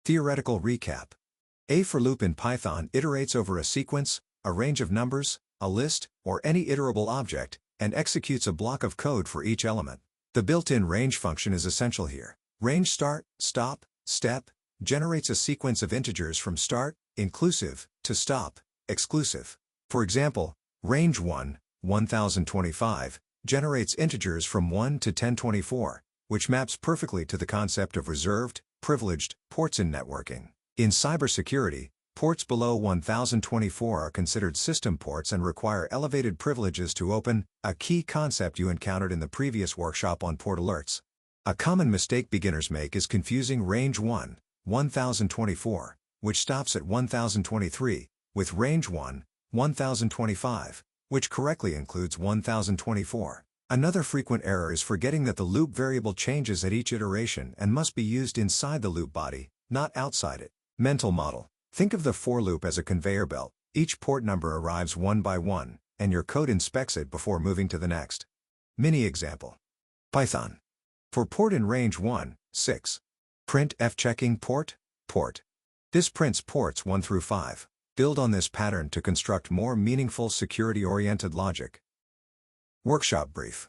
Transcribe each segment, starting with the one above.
Theoretical recap. A for loop in Python iterates over a sequence, a range of numbers, a list, or any iterable object, and executes a block of code for each element. The built-in range function is essential here. Range start, stop, step, generates a sequence of integers from start, inclusive, to stop, exclusive. For example, range 1, 1025, generates integers from 1 to 1024, which maps perfectly to the concept of reserved, privileged ports in networking. In cybersecurity, ports below 1024 are considered system ports and require elevated privileges to open, a key concept you encountered in the previous workshop on port alerts. A common mistake beginners make is confusing range 1, 1024, which stops at 1023, with range 1, 1025, which correctly includes 1024. Another frequent error is forgetting that the loop variable changes at each iteration and must be used inside the loop body, not outside it. Mental model. Think of the for loop as a conveyor belt. Each port number arrives one by one, and your code inspects it before moving to the next. Mini example. Python. For port in range 1, 6. Print f checking port. This prints ports 1 through 5. Build on this pattern to construct more meaningful security-oriented logic. Workshop brief.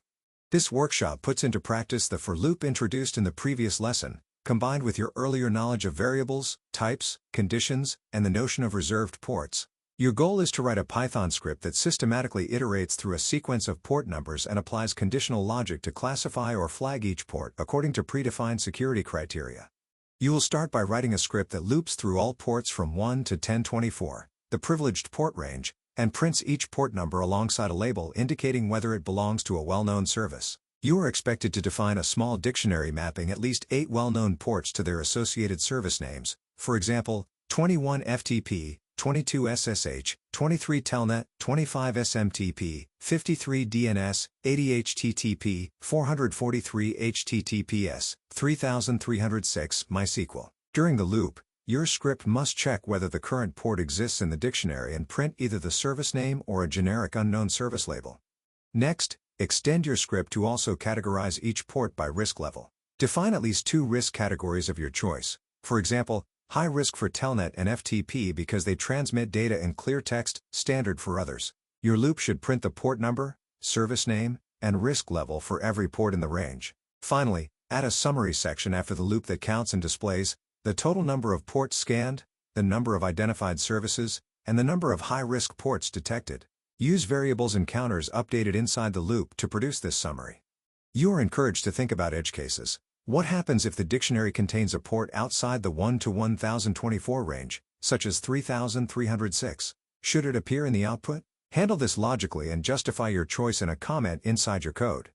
This workshop puts into practice the for loop introduced in the previous lesson, combined with your earlier knowledge of variables, types, conditions, and the notion of reserved ports. Your goal is to write a Python script that systematically iterates through a sequence of port numbers and applies conditional logic to classify or flag each port according to predefined security criteria. You will start by writing a script that loops through all ports from 1 to 1024, the privileged port range, and prints each port number alongside a label indicating whether it belongs to a well-known service. You are expected to define a small dictionary mapping at least 8 well-known ports to their associated service names, for example, 21 FTP, 22 SSH, 23 Telnet, 25 SMTP, 53 DNS, 80 HTTP, 443 HTTPS, 3306 MySQL. During the loop, your script must check whether the current port exists in the dictionary and print either the service name or a generic unknown service label. Next, extend your script to also categorize each port by risk level. Define at least 2 risk categories of your choice. For example, high risk for Telnet and FTP because they transmit data in clear text, standard for others. Your loop should print the port number, service name, and risk level for every port in the range. Finally, add a summary section after the loop that counts and displays the total number of ports scanned, the number of identified services, and the number of high-risk ports detected. Use variables and counters updated inside the loop to produce this summary. You are encouraged to think about edge cases. What happens if the dictionary contains a port outside the 1 to 1024 range, such as 3306? Should it appear in the output? Handle this logically and justify your choice in a comment inside your code.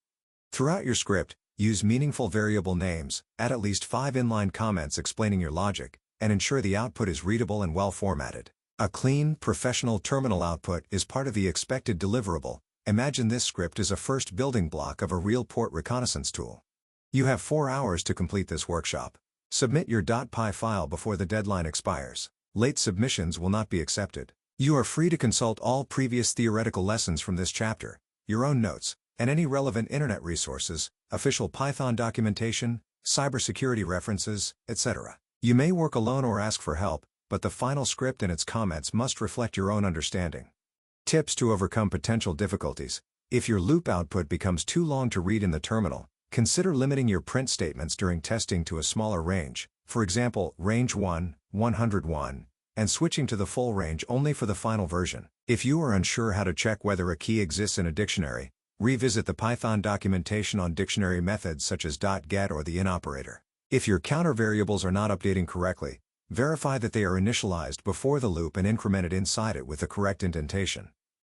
Throughout your script, use meaningful variable names, add at least 5 inline comments explaining your logic, and ensure the output is readable and well formatted. A clean, professional terminal output is part of the expected deliverable. Imagine this script as a first building block of a real port reconnaissance tool. You have 4 hours to complete this workshop. Submit your .py file before the deadline expires. Late submissions will not be accepted. You are free to consult all previous theoretical lessons from this chapter, your own notes, and any relevant internet resources, official Python documentation, cybersecurity references, etc. You may work alone or ask for help, but the final script and its comments must reflect your own understanding. Tips to overcome potential difficulties. If your loop output becomes too long to read in the terminal, consider limiting your print statements during testing to a smaller range, for example, range 1, 101, and switching to the full range only for the final version. If you are unsure how to check whether a key exists in a dictionary, revisit the Python documentation on dictionary methods such as .get or the in operator. If your counter variables are not updating correctly, verify that they are initialized before the loop and incremented inside it with the correct indentation.